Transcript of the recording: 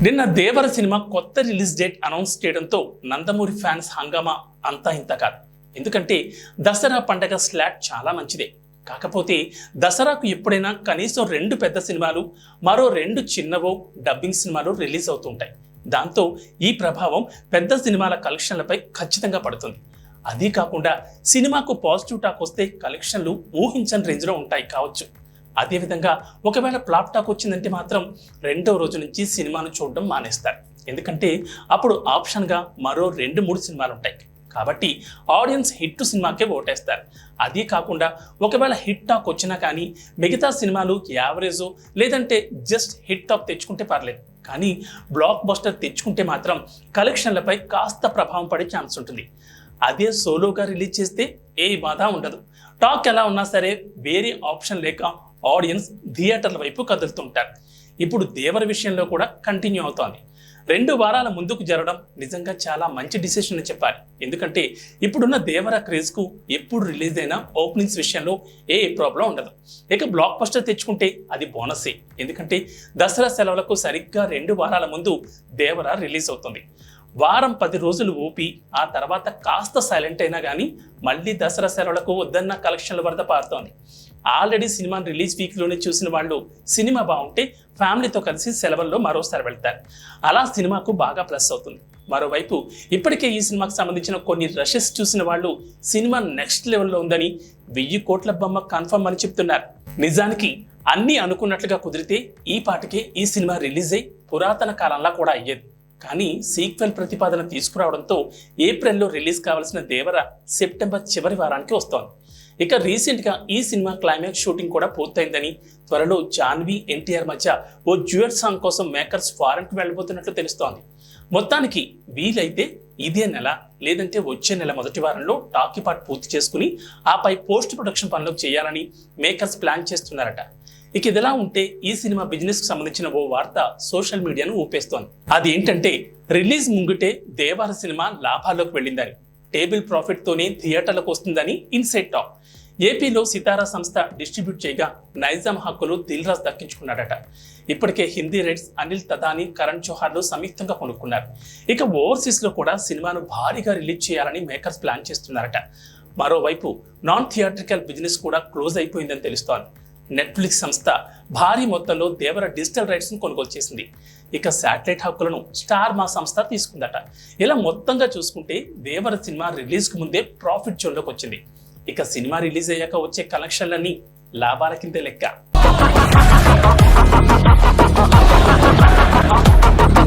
నిన్న దేవర సినిమా కొత్త release date announce చేయడంతో నందమూరి ఫ్యాన్స్ హంగామా అంతా ఇంత కాదు. ఎందుకంటే దసరా పండగ స్లాట్ చాలా మంచిదే. కాకపోతే దసరాకు ఎప్పుడైనా కనీసం 2 పెద్ద సినిమాలు, మరో 2 చిన్నవో డబ్బింగ్ సినిమాలు రిలీజ్ అవుతుంటాయి. దాంతో ఈ ప్రభావం పెద్ద సినిమాల కలెక్షన్లపై ఖచ్చితంగా పడుతుంది. అదీ కాకుండా సినిమాకు పాజిటివ్ టాక్ వస్తే కలెక్షన్లు ఊహించని రేంజ్లో ఉంటాయి కావచ్చు. అదేవిధంగా ఒకవేళ ఫ్లాప్ టాక్ వచ్చిందంటే మాత్రం 2వ రోజు నుంచి సినిమాను చూడడం మానేస్తారు. ఎందుకంటే అప్పుడు ఆప్షన్గా మరో 2-3 సినిమాలు ఉంటాయి. కాబట్టి ఆడియన్స్ హిట్ సినిమాకే ఓటేస్తారు. అదే కాకుండా ఒకవేళ హిట్ టాక్ వచ్చినా కానీ మిగతా సినిమాలు యావరేజో లేదంటే జస్ట్ హిట్ టాక్ తెచ్చుకుంటే పర్లేదు, కానీ బ్లాక్ బస్టర్ తెచ్చుకుంటే మాత్రం కలెక్షన్లపై కాస్త ప్రభావం పడే ఛాన్స్ ఉంటుంది. అదే సోలోగా రిలీజ్ చేస్తే ఏ బాధ ఉండదు. టాక్ ఎలా ఉన్నా సరే వేరే ఆప్షన్ లేక ఆడియన్స్ థియేటర్ల వైపు కదులుతుంటారు. ఇప్పుడు దేవర విషయంలో కూడా కంటిన్యూ అవుతోంది. 2 వారాల ముందుకు జరగడం నిజంగా చాలా మంచి డిసిషన్ అని చెప్పాలి. ఎందుకంటే ఇప్పుడున్న దేవర క్రేజ్కు ఎప్పుడు రిలీజ్ అయినా ఓపెనింగ్స్ విషయంలో ఏ ప్రాబ్లం ఉండదు. ఇక బ్లాక్ బస్టర్ తెచ్చుకుంటే అది బోనసే. ఎందుకంటే దసరా సెలవులకు సరిగ్గా 2 వారాల ముందు దేవర రిలీజ్ అవుతుంది. వారం 10 రోజులు ఊపి ఆ తర్వాత కాస్త సైలెంట్ అయినా కానీ మళ్ళీ దసరా సెలవులకు వద్దన్న కలెక్షన్ల వరద పారుతోంది. ఆల్రెడీ సినిమా రిలీజ్ వీక్లోనే చూసిన వాళ్ళు సినిమా బాగుంటే ఫ్యామిలీతో కలిసి సెలవుల్లో మరోసారి వెళ్తారు. అలా సినిమాకు బాగా ప్లస్ అవుతుంది. మరోవైపు ఇప్పటికే ఈ సినిమాకు సంబంధించిన కొన్ని రషెస్ చూసిన వాళ్ళు సినిమా నెక్స్ట్ లెవెల్లో ఉందని 1000 కోట్ల బొమ్మ కన్ఫర్మ్ అని చెప్తున్నారు. నిజానికి అన్నీ అనుకున్నట్లుగా కుదిరితే ఈ పాటికే ఈ సినిమా రిలీజ్ అయి పురాతన కాలంలో కూడా అయ్యేది. కానీ సీక్వెల్ ప్రతిపాదన తీసుకురావడంతో ఏప్రిల్లో రిలీజ్ కావాల్సిన దేవర సెప్టెంబర్ చివరి వారానికి వస్తోంది. ఇక రీసెంట్గా ఈ సినిమా క్లైమాక్స్ షూటింగ్ కూడా పూర్తయిందని, త్వరలో జాన్వీ ఎన్టీఆర్ మధ్య ఓ డ్యూయట్ సాంగ్ కోసం మేకర్స్ ఫారెన్కి వెళ్ళబోతున్నట్లు తెలుస్తోంది. మొత్తానికి వీలైతే ఇదే నెల లేదంటే వచ్చే నెల మొదటి వారంలో టాకీ పార్ట్ పూర్తి చేసుకుని ఆపై పోస్ట్ ప్రొడక్షన్ పనులు చేయాలని మేకర్స్ ప్లాన్ చేస్తున్నారట. ఇక ఇదిలా ఉంటే ఈ సినిమా బిజినెస్ కు సంబంధించిన ఓ వార్త సోషల్ మీడియాను ఊపేస్తోంది. అది ఏంటంటే రిలీజ్ ముంగిటే దేవర సినిమా లాభాల్లోకి వెళ్ళిందని, టేబుల్ ప్రాఫిట్ తోనే థియేటర్లకు వస్తుందని ఇన్సైడ్ టాక్. ఏపీలో సితారా సంస్థ డిస్ట్రిబ్యూట్ చేయగా నైజాం హక్కులు దిల్ రాజు దక్కించుకున్నాడట. ఇప్పటికే హిందీ రైట్స్ అనిల్ తదాని, కరణ్ జోహార్లు సంయుక్తంగా కొనుక్కున్నారు. ఇక ఓవర్సీస్ లో కూడా సినిమాను భారీగా రిలీజ్ చేయాలని మేకర్స్ ప్లాన్ చేస్తున్నారట. మరోవైపు నాన్ థియేట్రికల్ బిజినెస్ కూడా క్లోజ్ అయిపోయిందని తెలుస్తోంది. నెట్ఫ్లిక్స్ సంస్థ భారీ మొత్తంలో దేవర డిజిటల్ రైట్స్ ను కొనుగోలు చేసింది. ఇక శాటిలైట్ హక్కులను స్టార్ మా సంస్థ తీసుకుందట. ఇలా మొత్తంగా చూసుకుంటే దేవర సినిమా రిలీజ్ కు ముందే ప్రాఫిట్ జోన్లోకి వచ్చింది. ఇక సినిమా రిలీజ్ అయ్యాక వచ్చే కలెక్షన్లన్నీ లాభాల కింద లెక్క.